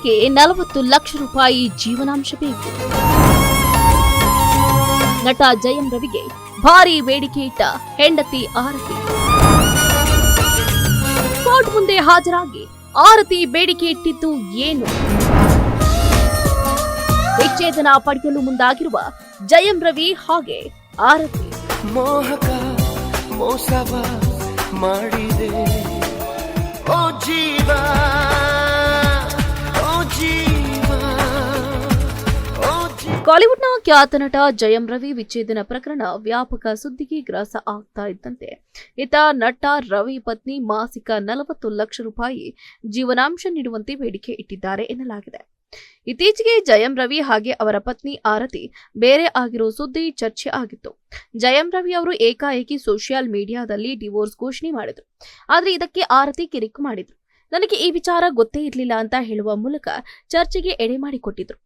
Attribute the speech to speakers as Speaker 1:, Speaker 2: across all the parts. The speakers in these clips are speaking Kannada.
Speaker 1: ಮಗಳಿಗೆ 40 ಲಕ್ಷ ರೂಪಾಯಿ ಜೀವನಾಂಶ ಬೇಕು. ನಟ ಜಯಂ ರವಿಗೆ ಭಾರೀ ಬೇಡಿಕೆ ಇಟ್ಟ ಹೆಂಡತಿ ಆರತಿ. ಕೋರ್ಟ್ ಮುಂದೆ ಹಾಜರಾಗಿ ಆರತಿ ಬೇಡಿಕೆ ಇಟ್ಟಿದ್ದು ಏನು? ವಿಚ್ಛೇದನ ಪಡೆಯಲು ಮುಂದಾಗಿರುವ ಜಯಂ ರವಿ ಹಾಗೆ ಆರತಿ.
Speaker 2: ಮೋಹಕ ಮೋಸವ ಮಾಡಿದೆ ಓ ಜೀವ ಓ ಜೀವ ಓ ಜೀವ.
Speaker 1: ಕಾಲಿವುಡ್ನ ಖ್ಯಾತ ನಟ ಜಯಂ ರವಿ ವಿಚ್ಛೇದನ ಪ್ರಕರಣ ವ್ಯಾಪಕ ಸುದ್ದಿಗೆ ಗ್ರಾಸ ಆಗ್ತಾ ಇದ್ದಂತೆ ಇತ್ತ ನಟ ರವಿ ಪತ್ನಿ ಮಾಸಿಕ 40 ಲಕ್ಷ ರೂಪಾಯಿ ಜೀವನಾಂಶ ನೀಡುವಂತೆ ಬೇಡಿಕೆ ಇಟ್ಟಿದ್ದಾರೆ ಎನ್ನಲಾಗಿದೆ. ಇತ್ತೀಚೆಗೆ ಜಯಂ ರವಿ ಹಾಗೆ ಅವರ ಪತ್ನಿ ಆರತಿ ಬೇರೆ ಆಗಿರೋ ಸುದ್ದಿ ಚರ್ಚೆ ಆಗಿತ್ತು. ಜಯಂ ರವಿ ಅವರು ಏಕಾಏಕಿ ಸೋಷಿಯಲ್ ಮೀಡಿಯಾದಲ್ಲಿ ಡಿವೋರ್ಸ್ ಘೋಷಣೆ ಮಾಡಿದ್ರು. ಆದ್ರೆ ಇದಕ್ಕೆ ಆರತಿ ಕಿರಿಕು ಮಾಡಿದ್ರು. ನನಗೆ ಈ ವಿಚಾರ ಗೊತ್ತೇ ಇರಲಿಲ್ಲ ಅಂತ ಹೇಳುವ ಮೂಲಕ ಚರ್ಚೆಗೆ ಎಡೆ ಮಾಡಿಕೊಟ್ಟಿದ್ರು.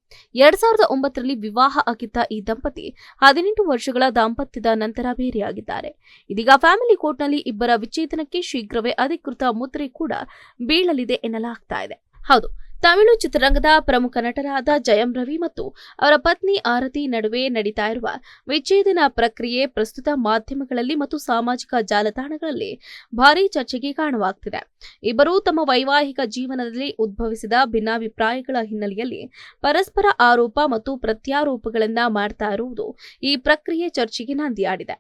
Speaker 1: 2009ರಲ್ಲಿ ವಿವಾಹ ಆಗಿದ್ದ ಈ ದಂಪತಿ 18 ವರ್ಷಗಳ ದಾಂಪತ್ಯದ ನಂತರ ಬೇರೆಯಾಗಿದ್ದಾರೆ. ಇದೀಗ ಫ್ಯಾಮಿಲಿ ಕೋರ್ಟ್ನಲ್ಲಿ ಇಬ್ಬರ ವಿಚ್ಛೇದನಕ್ಕೆ ಶೀಘ್ರವೇ ಅಧಿಕೃತ ಮುದ್ರೆ ಕೂಡ ಬೀಳಲಿದೆ ಎನ್ನಲಾಗ್ತಾ ಇದೆ. ಹೌದು, ತಮಿಳು ಚಿತ್ರರಂಗದ ಪ್ರಮುಖ ನಟರಾದ ಜಯಂ ರವಿ ಮತ್ತು ಅವರ ಪತ್ನಿ ಆರತಿ ನಡುವೆ ನಡೀತಾ ಇರುವ ವಿಚ್ಛೇದನ ಪ್ರಕ್ರಿಯೆ ಪ್ರಸ್ತುತ ಮಾಧ್ಯಮಗಳಲ್ಲಿ ಮತ್ತು ಸಾಮಾಜಿಕ ಜಾಲತಾಣಗಳಲ್ಲಿ ಭಾರೀ ಚರ್ಚೆಗೆ ಕಾರಣವಾಗ್ತಿದೆ. ಇಬ್ಬರೂ ತಮ್ಮ ವೈವಾಹಿಕ ಜೀವನದಲ್ಲಿ ಉದ್ಭವಿಸಿದ ಭಿನ್ನಾಭಿಪ್ರಾಯಗಳ ಹಿನ್ನೆಲೆಯಲ್ಲಿ ಪರಸ್ಪರ ಆರೋಪ ಮತ್ತು ಪ್ರತ್ಯಾರೋಪಗಳನ್ನ ಮಾಡ್ತಾ ಇರುವುದು ಈ ಪ್ರಕ್ರಿಯೆ ಚರ್ಚೆಗೆ ನಾಂದಿಯಾಡಿದೆ.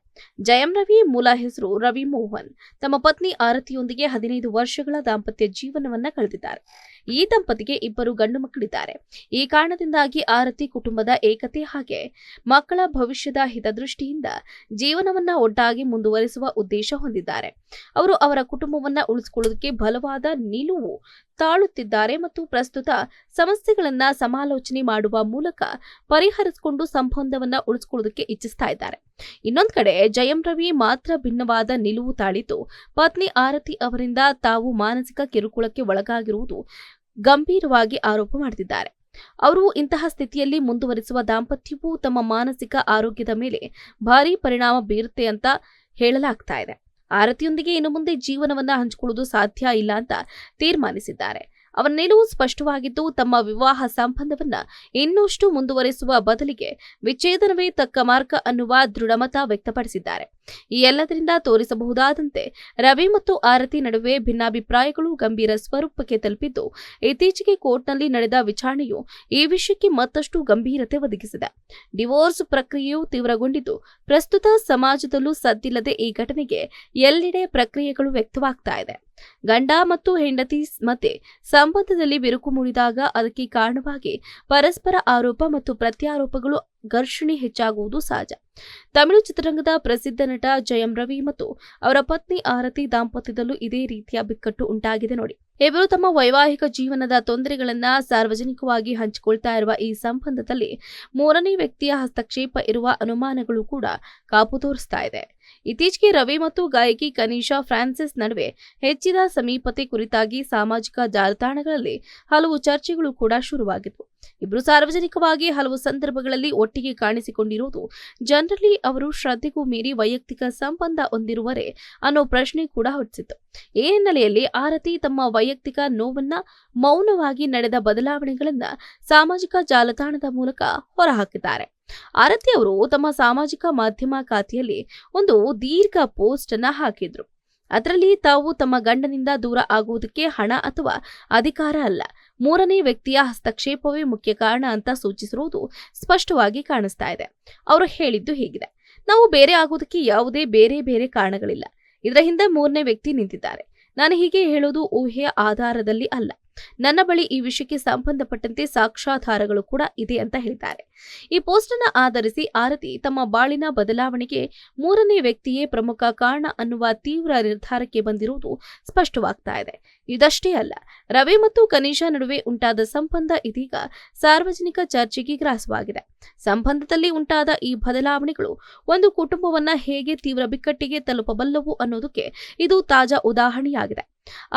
Speaker 1: ಜಯಂ ರವಿ ಮೂಲ ಹೆಸರು ರವಿ ಮೋಹನ್. ತಮ್ಮ ಪತ್ನಿ ಆರತಿಯೊಂದಿಗೆ 15 ವರ್ಷಗಳ ದಾಂಪತ್ಯ ಜೀವನವನ್ನ ಕಳೆದಿದ್ದಾರೆ. ಈ ದಂಪತಿಗೆ ಇಬ್ಬರು ಗಂಡು ಮಕ್ಕಳಿದ್ದಾರೆ. ಈ ಕಾರಣದಿಂದಾಗಿ ಆರತಿ ಕುಟುಂಬದ ಏಕತೆ ಹಾಗೆ ಮಕ್ಕಳ ಭವಿಷ್ಯದ ಹಿತದೃಷ್ಟಿಯಿಂದ ಜೀವನವನ್ನ ಒಟ್ಟಾಗಿ ಮುಂದುವರಿಸುವ ಉದ್ದೇಶ ಹೊಂದಿದ್ದಾರೆ. ಅವರು ಅವರ ಕುಟುಂಬವನ್ನ ಉಳಿಸಿಕೊಳ್ಳುವುದಕ್ಕೆ ಬಲವಾದ ನಿಲುವು ತಾಳುತ್ತಿದ್ದಾರೆ ಮತ್ತು ಪ್ರಸ್ತುತ ಸಮಸ್ಯೆಗಳನ್ನ ಸಮಾಲೋಚನೆ ಮಾಡುವ ಮೂಲಕ ಪರಿಹರಿಸಿಕೊಂಡು ಸಂಬಂಧವನ್ನ ಉಳಿಸಿಕೊಳ್ಳುವುದಕ್ಕೆ ಇಚ್ಛಿಸ್ತಾ ಇದ್ದಾರೆ. ಇನ್ನೊಂದು ಕಡೆ ಜಯಂ ರವಿ ಮಾತ್ರ ಭಿನ್ನವಾದ ನಿಲುವು ತಾಳಿದ್ದು ಪತ್ನಿ ಆರತಿ ಅವರಿಂದ ತಾವು ಮಾನಸಿಕ ಕಿರುಕುಳಕ್ಕೆ ಒಳಗಾಗಿರುವುದು ಗಂಭೀರವಾಗಿ ಆರೋಪ ಮಾಡುತ್ತಿದ್ದಾರೆ. ಅವರು ಇಂತಹ ಸ್ಥಿತಿಯಲ್ಲಿ ಮುಂದುವರಿಸುವ ದಾಂಪತ್ಯವು ತಮ್ಮ ಮಾನಸಿಕ ಆರೋಗ್ಯದ ಮೇಲೆ ಭಾರೀ ಪರಿಣಾಮ ಬೀರುತ್ತೆ ಅಂತ ಹೇಳಲಾಗ್ತಾ ಇದೆ. ಆರತಿಯೊಂದಿಗೆ ಇನ್ನು ಮುಂದೆ ಜೀವನವನ್ನ ಹಂಚಿಕೊಳ್ಳುವುದು ಸಾಧ್ಯ ಇಲ್ಲ ಅಂತ ತೀರ್ಮಾನಿಸಿದ್ದಾರೆ. ಅವರ ನಿಲುವು ಸ್ಪಷ್ಟವಾಗಿದ್ದು ತಮ್ಮ ವಿವಾಹ ಸಂಬಂಧವನ್ನ ಇನ್ನಷ್ಟು ಮುಂದುವರಿಸುವ ಬದಲಿಗೆ ವಿಚ್ಛೇದನವೇ ತಕ್ಕ ಮಾರ್ಗ ಅನ್ನುವ ದೃಢಮತ ವ್ಯಕ್ತಪಡಿಸಿದ್ದಾರೆ. ಈ ಎಲ್ಲದರಿಂದ ತೋರಿಸಬಹುದಾದಂತೆ ರವಿ ಮತ್ತು ಆರತಿ ನಡುವೆ ಭಿನ್ನಾಭಿಪ್ರಾಯಗಳು ಗಂಭೀರ ಸ್ವರೂಪಕ್ಕೆ ತಲುಪಿದ್ದು ಇತ್ತೀಚೆಗೆ ಕೋರ್ಟ್ನಲ್ಲಿ ನಡೆದ ವಿಚಾರಣೆಯು ಈ ವಿಷಯಕ್ಕೆ ಮತ್ತಷ್ಟು ಗಂಭೀರತೆ ಒದಗಿಸಿದೆ. ಡಿವೋರ್ಸ್ ಪ್ರಕ್ರಿಯೆಯು ತೀವ್ರಗೊಂಡಿದ್ದು ಪ್ರಸ್ತುತ ಸಮಾಜದಲ್ಲೂ ಸದ್ದಿಲ್ಲದೆ ಈ ಘಟನೆಗೆ ಎಲ್ಲೆಡೆ ಪ್ರಕ್ರಿಯೆಗಳು ವ್ಯಕ್ತವಾಗ್ತಾ ಇದೆ. ಗಂಡ ಮತ್ತು ಹೆಂಡತಿ ಮಧ್ಯೆ ಸಂಬಂಧದಲ್ಲಿ ಬಿರುಕು ಮೂಡಿದಾಗ ಅದಕ್ಕೆ ಕಾರಣವಾಗಿ ಪರಸ್ಪರ ಆರೋಪ ಮತ್ತು ಪ್ರತ್ಯಾರೋಪಗಳು ಘರ್ಷಣೆ ಹೆಚ್ಚಾಗುವುದು ಸಹಜ. ತಮಿಳು ಚಿತ್ರರಂಗದ ಪ್ರಸಿದ್ಧ ನಟ ಜಯಂ ರವಿ ಮತ್ತು ಅವರ ಪತ್ನಿ ಆರತಿ ದಾಂಪತ್ಯದಲ್ಲೂ ಇದೇ ರೀತಿಯ ಬಿಕ್ಕಟ್ಟು ಉಂಟಾಗಿದೆ ನೋಡಿ. ಇಬ್ಬರು ತಮ್ಮ ವೈವಾಹಿಕ ಜೀವನದ ತೊಂದರೆಗಳನ್ನ ಸಾರ್ವಜನಿಕವಾಗಿ ಹಂಚಿಕೊಳ್ತಾ ಇರುವ ಈ ಸಂಬಂಧದಲ್ಲಿ ಮೂರನೇ ವ್ಯಕ್ತಿಯ ಹಸ್ತಕ್ಷೇಪ ಇರುವ ಅನುಮಾನಗಳು ಕೂಡ ಕಾಪು ತೋರಿಸ್ತಾ ಇದೆ. ಇತ್ತೀಚೆಗೆ ರವಿ ಮತ್ತು ಗಾಯಕಿ ಕನಿಷಾ ಫ್ರಾನ್ಸಿಸ್ ನಡುವೆ ಹೆಚ್ಚಿದ ಸಮೀಪತೆ ಕುರಿತಾಗಿ ಸಾಮಾಜಿಕ ಜಾಲತಾಣಗಳಲ್ಲಿ ಹಲವು ಚರ್ಚೆಗಳು ಕೂಡ ಶುರುವಾಗಿದ್ವು. ಇಬ್ಬರು ಸಾರ್ವಜನಿಕವಾಗಿ ಹಲವು ಸಂದರ್ಭಗಳಲ್ಲಿ ಒಟ್ಟಿಗೆ ಕಾಣಿಸಿಕೊಂಡಿರುವುದು ಜನರಲ್ಲಿ ಅವರು ಶ್ರದ್ಧೆಗೂ ಮೀರಿ ವೈಯಕ್ತಿಕ ಸಂಬಂಧ ಹೊಂದಿರುವರೆ ಅನ್ನೋ ಪ್ರಶ್ನೆ ಕೂಡ ಹುಟ್ಟಿಸಿತ್ತು. ಈ ಹಿನ್ನೆಲೆಯಲ್ಲಿ ಆರತಿ ತಮ್ಮ ವೈಯಕ್ತಿಕ ನೋವನ್ನ ಮೌನವಾಗಿ ನಡೆದ ಬದಲಾವಣೆಗಳನ್ನ ಸಾಮಾಜಿಕ ಜಾಲತಾಣದ ಮೂಲಕ ಹೊರಹಾಕಿದ್ದಾರೆ. ಆರತಿ ಅವರು ತಮ್ಮ ಸಾಮಾಜಿಕ ಮಾಧ್ಯಮ ಖಾತೆಯಲ್ಲಿ ಒಂದು ದೀರ್ಘ ಪೋಸ್ಟ್ ಅನ್ನ ಹಾಕಿದ್ರು. ಅದರಲ್ಲಿ ತಾವು ತಮ್ಮ ಗಂಡನಿಂದ ದೂರ ಆಗುವುದಕ್ಕೆ ಹಣ ಅಥವಾ ಅಧಿಕಾರ ಅಲ್ಲ, ಮೂರನೇ ವ್ಯಕ್ತಿಯ ಹಸ್ತಕ್ಷೇಪವೇ ಮುಖ್ಯ ಕಾರಣ ಅಂತ ಸೂಚಿಸಿರುವುದು ಸ್ಪಷ್ಟವಾಗಿ ಕಾಣಿಸ್ತಾ ಇದೆ. ಅವರು ಹೇಳಿದ್ದು ಹೀಗಿದೆ: ನಾವು ಬೇರೆ ಆಗುವುದಕ್ಕೆ ಯಾವುದೇ ಬೇರೆ ಕಾರಣಗಳಿಲ್ಲ. ಇದರ ಹಿಂದೆ ಮೂರನೇ ವ್ಯಕ್ತಿ ನಿಂತಿದ್ದಾರೆ. ನಾನು ಹೀಗೆ ಹೇಳೋದು ಊಹೆಯ ಆಧಾರದಲ್ಲಿ ಅಲ್ಲ. ನನ್ನ ಬಳಿ ಈ ವಿಷಯಕ್ಕೆ ಸಂಬಂಧಪಟ್ಟಂತೆ ಸಾಕ್ಷ್ಯಾಧಾರಗಳು ಕೂಡ ಇದೆ ಅಂತ ಹೇಳಿದ್ದಾರೆ. ಈ ಪೋಸ್ಟ್ ಅನ್ನು ಆಧರಿಸಿ ಆರತಿ ತಮ್ಮ ಬಾಳಿನ ಬದಲಾವಣೆಗೆ ಮೂರನೇ ವ್ಯಕ್ತಿಯೇ ಪ್ರಮುಖ ಕಾರಣ ಅನ್ನುವ ತೀವ್ರ ನಿರ್ಧಾರಕ್ಕೆ ಬಂದಿರುವುದು ಸ್ಪಷ್ಟವಾಗ್ತಾ ಇದೆ. ಇದಷ್ಟೇ ಅಲ್ಲ, ರವಿ ಮತ್ತು ಕನಿಷಾ ನಡುವೆ ಉಂಟಾದ ಸಂಬಂಧ ಇದೀಗ ಸಾರ್ವಜನಿಕ ಚರ್ಚೆಗೆ ಗ್ರಾಸವಾಗಿದೆ. ಸಂಬಂಧದಲ್ಲಿ ಉಂಟಾದ ಈ ಬದಲಾವಣೆಗಳು ಒಂದು ಕುಟುಂಬವನ್ನ ಹೇಗೆ ತೀವ್ರ ಬಿಕ್ಕಟ್ಟಿಗೆ ತಲುಪಬಲ್ಲವು ಅನ್ನೋದಕ್ಕೆ ಇದು ತಾಜಾ ಉದಾಹರಣೆಯಾಗಿದೆ.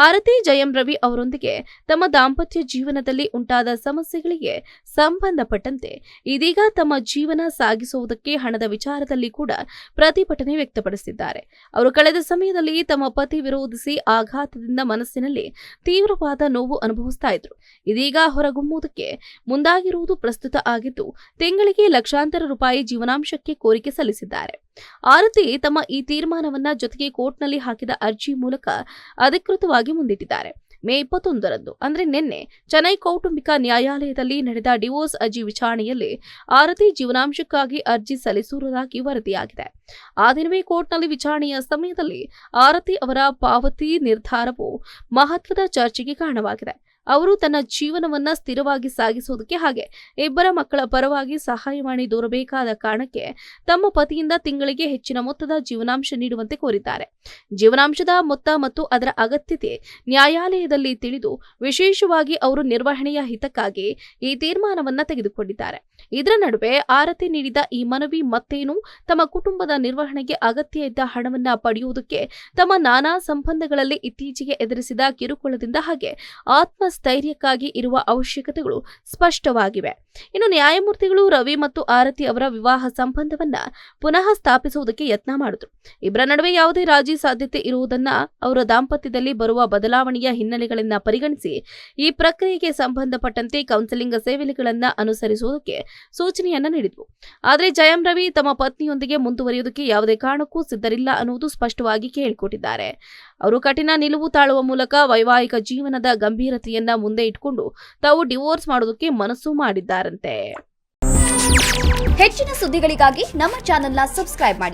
Speaker 1: ಆರತಿ ಜಯಂ ರವಿ ಅವರೊಂದಿಗೆ ತಮ್ಮ ದಾಂಪತ್ಯ ಜೀವನದಲ್ಲಿ ಉಂಟಾದ ಸಮಸ್ಯೆಗಳಿಗೆ ಸಂಬಂಧಪಟ್ಟಂತೆ ಇದೀಗ ತಮ್ಮ ಜೀವನ ಸಾಗಿಸುವುದಕ್ಕೆ ಹಣದ ವಿಚಾರದಲ್ಲಿ ಕೂಡ ಪ್ರತಿಭಟನೆ ವ್ಯಕ್ತಪಡಿಸಿದ್ದಾರೆ. ಅವರು ಕಳೆದ ಸಮಯದಲ್ಲಿ ತಮ್ಮ ಪತಿ ವಿರೋಧಿಸಿ ಆಘಾತದಿಂದ ಮನಸ್ಸಿನಲ್ಲಿ ತೀವ್ರವಾದ ನೋವು ಅನುಭವಿಸ್ತಾ ಇದ್ರು. ಇದೀಗ ಹೊರಗುಮ್ಮುವುದಕ್ಕೆ ಮುಂದಾಗಿರುವುದು ಪ್ರಸ್ತುತ ಆಗಿದ್ದು, ತಿಂಗಳಿಗೆ ಲಕ್ಷಾಂತರ ರೂಪಾಯಿ ಜೀವನಾಂಶಕ್ಕೆ ಕೋರಿಕೆ ಸಲ್ಲಿಸಿದ್ದಾರೆ. ಆರತಿ ತಮ್ಮ ಈ ತೀರ್ಮಾನವನ್ನ ಜೊತೆಗೆ ಕೋರ್ಟ್ನಲ್ಲಿ ಹಾಕಿದ ಅರ್ಜಿ ಮೂಲಕ ಅಧಿಕೃತವಾಗಿ ಮುಂದಿಟ್ಟಿದ್ದಾರೆ. ಮೇ 21ರಂದು ಅಂದ್ರೆ ನಿನ್ನೆ ಚೆನ್ನೈ ಕೌಟುಂಬಿಕ ನ್ಯಾಯಾಲಯದಲ್ಲಿ ನಡೆದ ಡಿವೋರ್ಸ್ ಅರ್ಜಿ ವಿಚಾರಣೆಯಲ್ಲಿ ಆರತಿ ಜೀವನಾಂಶಕ್ಕಾಗಿ ಅರ್ಜಿ ಸಲ್ಲಿಸಿರುವುದಾಗಿ ವರದಿಯಾಗಿದೆ. ಆ ದಿನವೇ ಕೋರ್ಟ್ನಲ್ಲಿ ವಿಚಾರಣೆಯ ಸಮಯದಲ್ಲಿ ಆರತಿ ಅವರ ಪಾವತಿ ನಿರ್ಧಾರವು ಮಹತ್ವದ ಚರ್ಚೆಗೆ ಕಾರಣವಾಗಿದೆ. ಅವರು ತನ್ನ ಜೀವನವನ್ನ ಸ್ಥಿರವಾಗಿ ಸಾಗಿಸುವುದಕ್ಕೆ ಹಾಗೆ ಇಬ್ಬರ ಮಕ್ಕಳ ಪರವಾಗಿ ಸಹಾಯವಾಣಿ ದೂರಬೇಕಾದ ಕಾರಣಕ್ಕೆ ತಮ್ಮ ಪತಿಯಿಂದ ತಿಂಗಳಿಗೆ ಹೆಚ್ಚಿನ ಮೊತ್ತದ ಜೀವನಾಂಶ ನೀಡುವಂತೆ ಕೋರಿದ್ದಾರೆ. ಜೀವನಾಂಶದ ಮೊತ್ತ ಮತ್ತು ಅದರ ಅಗತ್ಯತೆ ನ್ಯಾಯಾಲಯದಲ್ಲಿ ತಿಳಿದು ವಿಶೇಷವಾಗಿ ಅವರು ನಿರ್ವಹಣೆಯ ಹಿತಕ್ಕಾಗಿ ಈ ತೀರ್ಮಾನವನ್ನ ತೆಗೆದುಕೊಂಡಿದ್ದಾರೆ. ಇದರ ನಡುವೆ ಆರತಿ ನೀಡಿದ ಈ ಮನವಿ ಮತ್ತೇನು, ತಮ್ಮ ಕುಟುಂಬದ ನಿರ್ವಹಣೆಗೆ ಅಗತ್ಯ ಇದ್ದ ಹಣವನ್ನ ಪಡೆಯುವುದಕ್ಕೆ ತಮ್ಮ ನಾನಾ ಸಂಬಂಧಗಳಲ್ಲಿ ಇತ್ತೀಚೆಗೆ ಎದುರಿಸಿದ ಕಿರುಕುಳದಿಂದ ಹಾಗೆ ಆತ್ಮಸ್ಥೈರ್ಯಕ್ಕಾಗಿ ಇರುವ ಅವಶ್ಯಕತೆಗಳು ಸ್ಪಷ್ಟವಾಗಿವೆ. ಇನ್ನು ನ್ಯಾಯಮೂರ್ತಿಗಳು ರವಿ ಮತ್ತು ಆರತಿ ಅವರ ವಿವಾಹ ಸಂಬಂಧವನ್ನ ಪುನಃ ಸ್ಥಾಪಿಸುವುದಕ್ಕೆ ಯತ್ನ ಮಾಡಿದ್ರು. ಇಬ್ಬರ ನಡುವೆ ಯಾವುದೇ ರಾಜಿ ಸಾಧ್ಯತೆ ಇರುವುದನ್ನ ಅವರ ದಾಂಪತ್ಯದಲ್ಲಿ ಬರುವ ಬದಲಾವಣೆಯ ಹಿನ್ನೆಲೆಗಳನ್ನ ಪರಿಗಣಿಸಿ ಈ ಪ್ರಕ್ರಿಯೆಗೆ ಸಂಬಂಧಪಟ್ಟಂತೆ ಕೌನ್ಸೆಲಿಂಗ್ ಸೇವೆಗಳನ್ನ ಅನುಸರಿಸುವುದಕ್ಕೆ ಸೂಚನೆಯನ್ನ ನೀಡಿದ್ವು. ಆದರೆ ಜಯಂ ರವಿ ತಮ್ಮ ಪತ್ನಿಯೊಂದಿಗೆ ಮುಂದುವರಿಯುವುದಕ್ಕೆ ಯಾವುದೇ ಕಾರಣಕ್ಕೂ ಸಿದ್ಧರಿಲ್ಲ ಅನ್ನುವುದು ಸ್ಪಷ್ಟವಾಗಿ ಕೇಳಿಕೊಟ್ಟಿದ್ದಾರೆ. ಅವರು ಕಠಿಣ ನಿಲುವು ತಾಳುವ ಮೂಲಕ ವೈವಾಹಿಕ ಜೀವನದ ಗಂಭೀರತೆಯನ್ನ ಮುಂದೆ ಇಟ್ಕೊಂಡು ತಾವು ಡಿವೋರ್ಸ್ ಮಾಡೋದಕ್ಕೆ ಮನಸ್ಸು ಮಾಡಿದ್ದಾರಂತೆ.
Speaker 3: ಹೆಚ್ಚಿನ ಸುದ್ದಿಗಳಿಗಾಗಿ ನಮ್ಮ ಚಾನೆಲ್ನ ಸಬ್ಸ್ಕ್ರೈಬ್ ಮಾಡಿ,